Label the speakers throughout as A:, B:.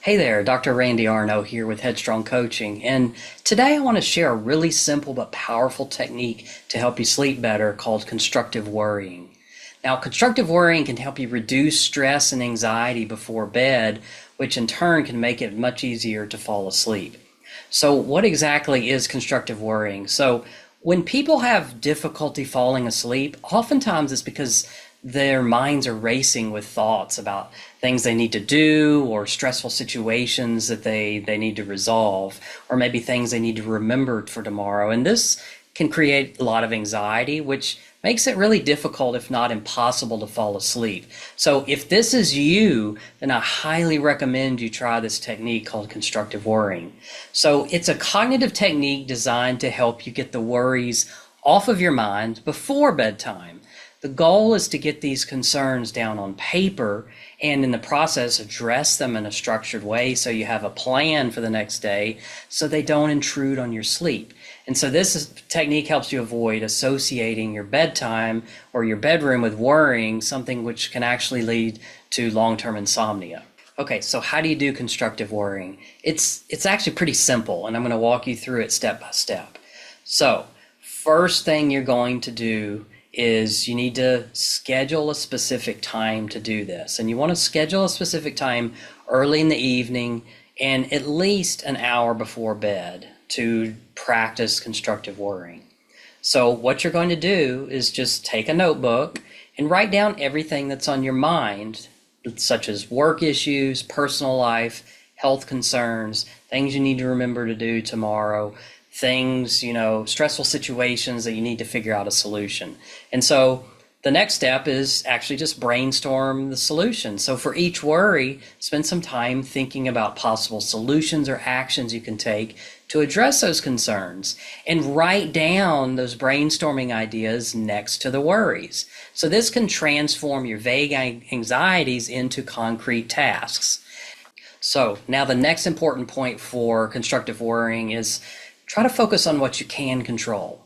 A: Hey there, Dr. Randy Arno here with Headstrong Coaching, and today I want to share a really simple but powerful technique to help you sleep better called constructive worrying. Now, constructive worrying can help you reduce stress and anxiety before bed, which in turn can make it much easier to fall asleep. So what exactly is constructive worrying? So when people have difficulty falling asleep, oftentimes it's because their minds are racing with thoughts about things they need to do or stressful situations that they need to resolve, or maybe things they need to remember for tomorrow. And this can create a lot of anxiety, which makes it really difficult, if not impossible, to fall asleep. So if this is you, then I highly recommend you try this technique called constructive worrying. So it's a cognitive technique designed to help you get the worries off of your mind before bedtime. The goal is to get these concerns down on paper and in the process address them in a structured way so you have a plan for the next day so they don't intrude on your sleep. And so technique helps you avoid associating your bedtime or your bedroom with worrying, something which can actually lead to long-term insomnia. Okay, so how do you do constructive worrying? It's actually pretty simple, and I'm going to walk you through it step by step. So first thing you're going to do is you need to schedule a specific time to do this. And you want to schedule a specific time early in the evening and at least an hour before bed to practice constructive worrying. So what you're going to do is just take a notebook and write down everything that's on your mind, such as work issues, personal life, health concerns, things you need to remember to do tomorrow, things, stressful situations that you need to figure out a solution. And so the next step is actually just brainstorm the solution. So for each worry, spend some time thinking about possible solutions or actions you can take to address those concerns, and write down those brainstorming ideas next to the worries. So this can transform your vague anxieties into concrete tasks. So now the next important point for constructive worrying is try to focus on what you can control.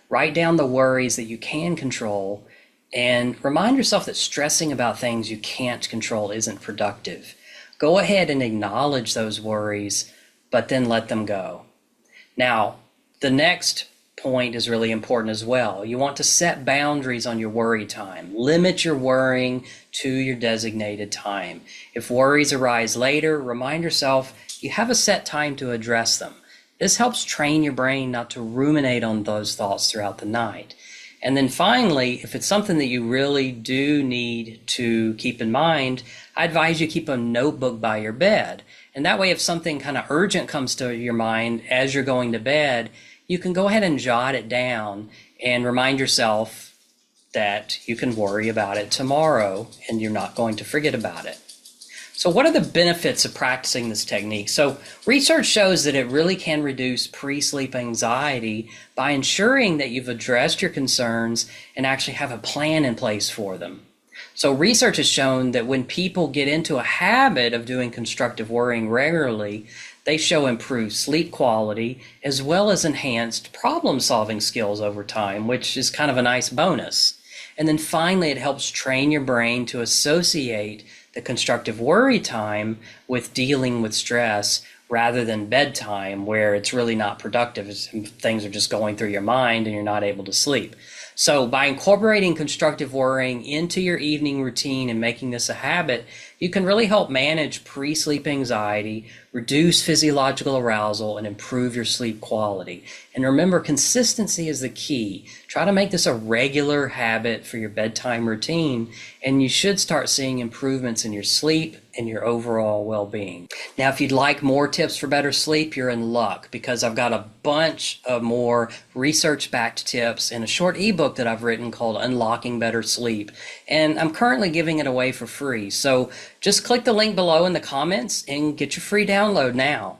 A: Write down the worries that you can control and remind yourself that stressing about things you can't control isn't productive. Go ahead and acknowledge those worries, but then let them go. Now, the next point is really important as well. You want to set boundaries on your worry time. Limit your worrying to your designated time. If worries arise later, remind yourself you have a set time to address them. This helps train your brain not to ruminate on those thoughts throughout the night. And then finally, if it's something that you really do need to keep in mind, I advise you keep a notebook by your bed. And that way, if something kind of urgent comes to your mind as you're going to bed, you can go ahead and jot it down and remind yourself that you can worry about it tomorrow and you're not going to forget about it. So what are the benefits of practicing this technique? So research shows that it really can reduce pre-sleep anxiety by ensuring that you've addressed your concerns and actually have a plan in place for them. So research has shown that when people get into a habit of doing constructive worrying regularly, they show improved sleep quality as well as enhanced problem-solving skills over time, which is kind of a nice bonus. And then finally, it helps train your brain to associate the constructive worry time with dealing with stress rather than bedtime, where it's really not productive. Things are just going through your mind and you're not able to sleep. So by incorporating constructive worrying into your evening routine and making this a habit, you can really help manage pre-sleep anxiety, reduce physiological arousal, and improve your sleep quality. And remember, consistency is the key. Try to make this a regular habit for your bedtime routine, and you should start seeing improvements in your sleep and your overall well-being. Now, if you'd like more tips for better sleep, you're in luck, because I've got a bunch of more research-backed tips in a short ebook that I've written called Unlocking Better Sleep, and I'm currently giving it away for free. So just click the link below in the comments and get your free download now.